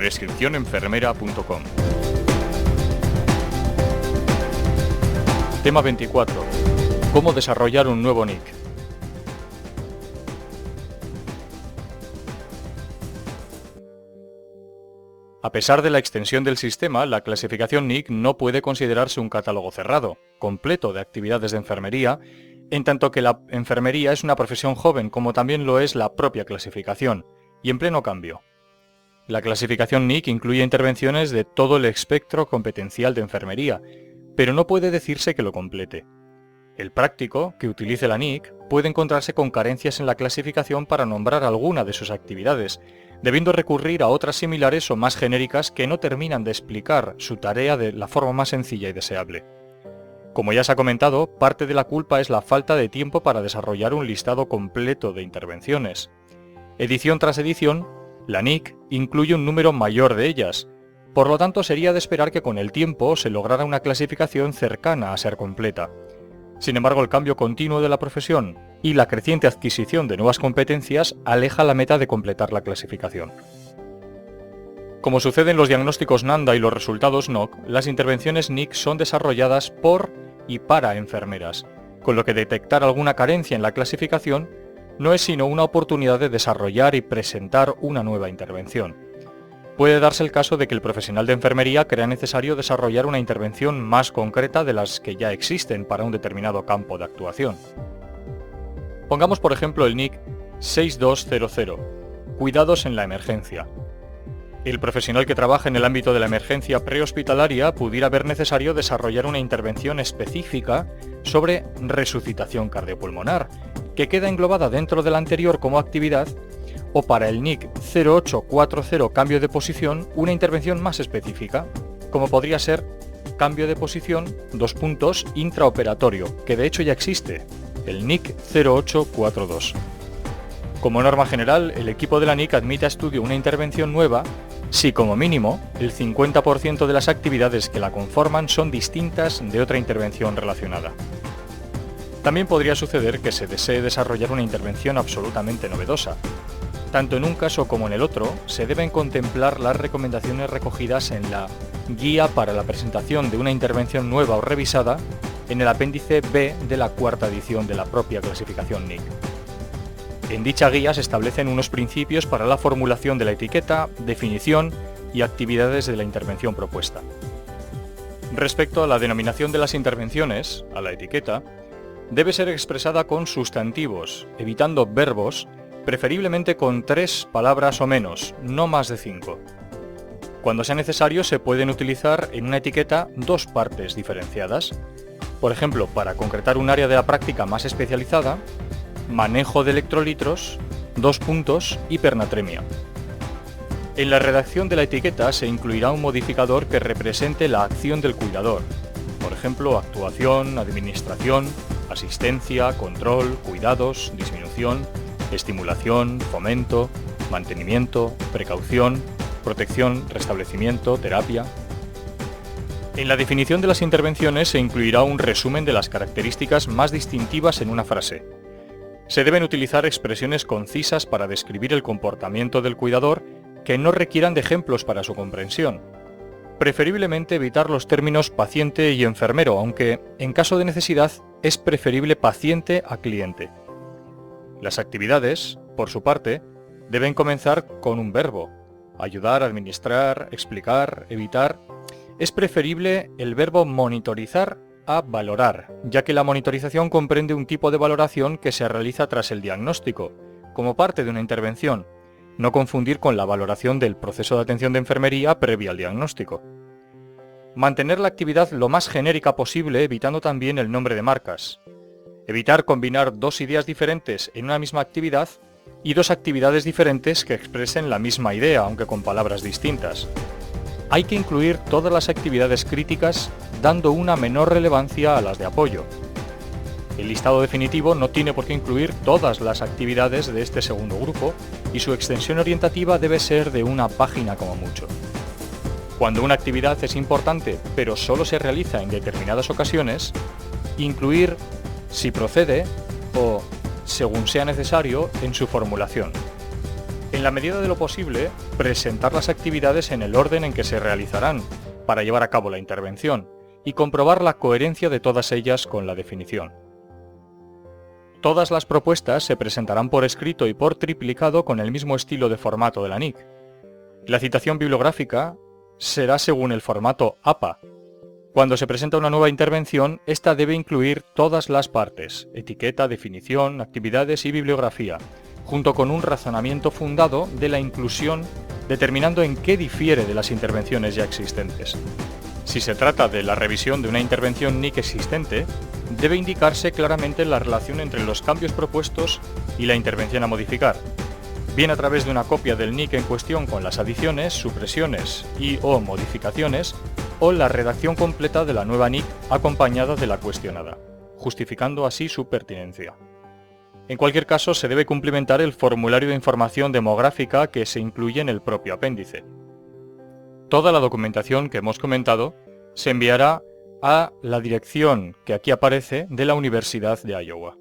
prescripcionenfermera.com. Tema 24. ¿Cómo desarrollar un nuevo NIC? A pesar de la extensión del sistema, la clasificación NIC no puede considerarse un catálogo cerrado, completo de actividades de enfermería, en tanto que la enfermería es una profesión joven, como también lo es la propia clasificación, y en pleno cambio. La clasificación NIC incluye intervenciones de todo el espectro competencial de enfermería, pero no puede decirse que lo complete. El práctico, que utilice la NIC, puede encontrarse con carencias en la clasificación para nombrar alguna de sus actividades, debiendo recurrir a otras similares o más genéricas que no terminan de explicar su tarea de la forma más sencilla y deseable. Como ya se ha comentado, parte de la culpa es la falta de tiempo para desarrollar un listado completo de intervenciones. Edición tras edición, la NIC incluye un número mayor de ellas, por lo tanto sería de esperar que con el tiempo se lograra una clasificación cercana a ser completa. Sin embargo, el cambio continuo de la profesión y la creciente adquisición de nuevas competencias aleja la meta de completar la clasificación. Como sucede en los diagnósticos NANDA y los resultados NOC, las intervenciones NIC son desarrolladas por y para enfermeras, con lo que detectar alguna carencia en la clasificación no es sino una oportunidad de desarrollar y presentar una nueva intervención. Puede darse el caso de que el profesional de enfermería crea necesario desarrollar una intervención más concreta de las que ya existen para un determinado campo de actuación. Pongamos por ejemplo el NIC 6200, Cuidados en la emergencia. El profesional que trabaja en el ámbito de la emergencia prehospitalaria pudiera ver necesario desarrollar una intervención específica sobre resucitación cardiopulmonar, que queda englobada dentro de la anterior como actividad, o para el NIC 0840 cambio de posición, una intervención más específica, como podría ser cambio de posición, intraoperatorio, que de hecho ya existe, el NIC 0842. Como norma general, el equipo de la NIC admite a estudio una intervención nueva si como mínimo el 50% de las actividades que la conforman son distintas de otra intervención relacionada. También podría suceder que se desee desarrollar una intervención absolutamente novedosa. Tanto en un caso como en el otro, se deben contemplar las recomendaciones recogidas en la Guía para la presentación de una intervención nueva o revisada en el apéndice B de la cuarta edición de la propia clasificación NIC. En dicha guía se establecen unos principios para la formulación de la etiqueta, definición y actividades de la intervención propuesta. Respecto a la denominación de las intervenciones, a la etiqueta, debe ser expresada con sustantivos, evitando verbos, preferiblemente con 3 palabras o menos, no más de 5. Cuando sea necesario se pueden utilizar en una etiqueta 2 partes diferenciadas. Por ejemplo, para concretar un área de la práctica más especializada, manejo de electrolitros, hipernatremia. En la redacción de la etiqueta se incluirá un modificador que represente la acción del cuidador, por ejemplo, actuación, administración, asistencia, control, cuidados, disminución, estimulación, fomento, mantenimiento, precaución, protección, restablecimiento, terapia. En la definición de las intervenciones se incluirá un resumen de las características más distintivas en una frase. Se deben utilizar expresiones concisas para describir el comportamiento del cuidador que no requieran de ejemplos para su comprensión. Preferiblemente evitar los términos paciente y enfermero, aunque, en caso de necesidad, es preferible paciente a cliente. Las actividades, por su parte, deben comenzar con un verbo. Ayudar, administrar, explicar, evitar. Es preferible el verbo monitorizar a valorar, ya que la monitorización comprende un tipo de valoración que se realiza tras el diagnóstico, como parte de una intervención, no confundir con la valoración del proceso de atención de enfermería previa al diagnóstico. Mantener la actividad lo más genérica posible, evitando también el nombre de marcas. Evitar combinar 2 ideas diferentes en una misma actividad y 2 actividades diferentes que expresen la misma idea, aunque con palabras distintas. Hay que incluir todas las actividades críticas, dando una menor relevancia a las de apoyo. El listado definitivo no tiene por qué incluir todas las actividades de este segundo grupo y su extensión orientativa debe ser de 1 página como mucho. Cuando una actividad es importante pero solo se realiza en determinadas ocasiones, incluir si procede o según sea necesario en su formulación. En la medida de lo posible, presentar las actividades en el orden en que se realizarán, para llevar a cabo la intervención, y comprobar la coherencia de todas ellas con la definición. Todas las propuestas se presentarán por escrito y por triplicado con el mismo estilo de formato de la NIC. La citación bibliográfica será según el formato APA. Cuando se presenta una nueva intervención, esta debe incluir todas las partes, etiqueta, definición, actividades y bibliografía, junto con un razonamiento fundado de la inclusión, determinando en qué difiere de las intervenciones ya existentes. Si se trata de la revisión de una intervención NIC existente, debe indicarse claramente la relación entre los cambios propuestos y la intervención a modificar, bien a través de una copia del NIC en cuestión con las adiciones, supresiones y/o modificaciones, o la redacción completa de la nueva NIC acompañada de la cuestionada, justificando así su pertinencia. En cualquier caso, se debe cumplimentar el formulario de información demográfica que se incluye en el propio apéndice. Toda la documentación que hemos comentado se enviará a la dirección que aquí aparece de la Universidad de Iowa.